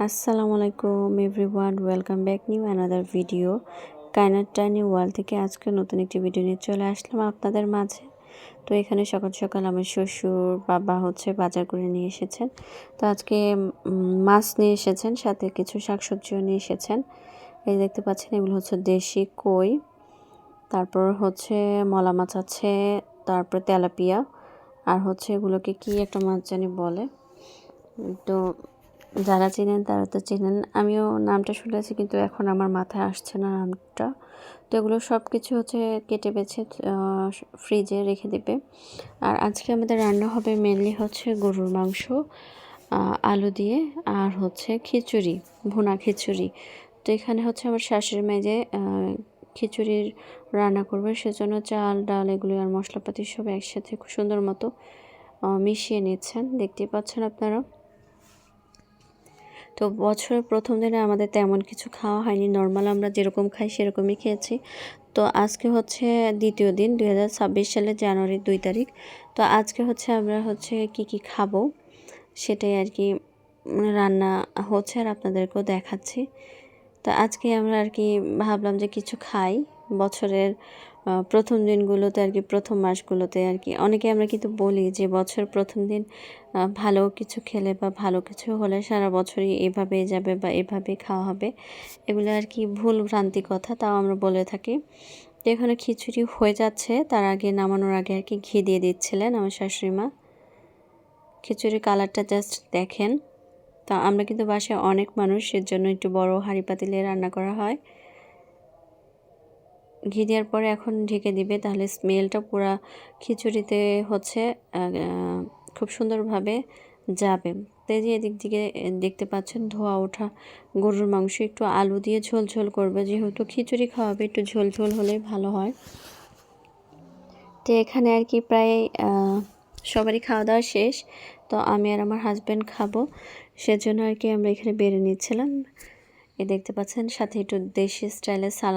আসসালামু আলাইকুম everyone, welcome back new another video. Kainat tiny world থেকে আজকে নতুন একটি ভিডিও নিয়ে চলে আসলাম আপনাদের মাঝে। তো এখানে সকাল সকাল আমার শ্বশুর বাবা বাজার করে নিয়ে এসেছেন। তো আজকে মাছ নিয়ে এসেছেন, সাথে কিছু শাকসবজিও নিয়ে এসেছেন। এই দেখতে পাচ্ছেন, এগুলো হচ্ছে দেশি কই, তারপর মলা মাছ আছে, তারপর তেলাপিয়া, আর এগুলোকে কি একটা মাছ জানি বলে। তো যারা চেনেন তারা তো চেনেন, আমিও নামটা শুনেছি কিন্তু এখন আমার মাথায় আসছে না নামটা। তো এগুলো সব কিছু কেটে বেছে ফ্রিজে রেখে দেবে। আর আজকে আমাদের রান্না হবে মেনলি গরুর মাংস আলু দিয়ে, আর খিচুড়ি, ভুনা খিচুড়ি। তো এখানে আমার শাশুড়ি মেয়ে খিচুড়ির রান্না করবে, সেজন্য চাল ডাল এগুলো আর মশলাপাতি সব একসাথে খুব সুন্দর মতো মিশিয়ে নিচ্ছেন, দেখতেই পাচ্ছেন আপনারা। তো বছরের প্রথম দিনে আমাদের তেমন কিছু খাওয়া হয়নি, নর্মাল আমরা যেরকম খাই সেরকমই খেয়েছি। তো আজকে দ্বিতীয় দিন, 2026 সালের জানুয়ারির 2 তারিখ। তো আজকে আমরা কি খাবো সেটাই আর কি রান্না আর আপনাদেরকেও দেখাচ্ছি। তো আজকে আমরা আর কি ভাবলাম যে কিছু খাই। বছরের প্রথম দিনগুলোতে আর কি, প্রথম মাসগুলোতে আর কি অনেকে আমরা কিন্তু বলি যে বছর প্রথম দিন ভালো কিছু খেলে বা ভালো কিছু হলে সারা বছরই এভাবেই যাবে বা এভাবেই খাওয়া হবে। এগুলো আর কি ভুল ভ্রান্তি কথা, তাও আমরা বলে থাকি। তো এখানে খিচুড়ি হয়ে যাচ্ছে, তার আগে নামানোর আগে আর কি ঘি দিয়ে দিচ্ছিলেন আমার শাশুড়ি মা। খিচুড়ির কালারটা জাস্ট দেখেন। তা আমরা কিন্তু বাসায় অনেক মানুষ, এর জন্য একটু বড় হাঁড়ি পাতিলে রান্না করা হয়। ঘি দেওয়ার পরে এখন ঢেকে দিবে, তাহলে স্মেলটা পুরা খিচুড়িতে খুব সুন্দরভাবে যাবে। তো এই যে এদিক দিকে দেখতে পাচ্ছেন ধোয়া ওঠা গরুর মাংস, একটু আলু দিয়ে ঝোল ঝোল করবে, যেহেতু খিচুড়ি খাওয়াবে একটু ঝোল ঝোল হলেই ভালো হয়। তো এখানে আর কি প্রায় সবারই খাওয়া দাওয়া শেষ। তো আমি আর আমার হাজব্যান্ড খাবো, সেজন্য আর কি আমরা এখানে বেড়ে নিচ্ছিলাম। দেখতে পাচ্ছেন, সাথে একটু দেশি স্টাইলের সালাদ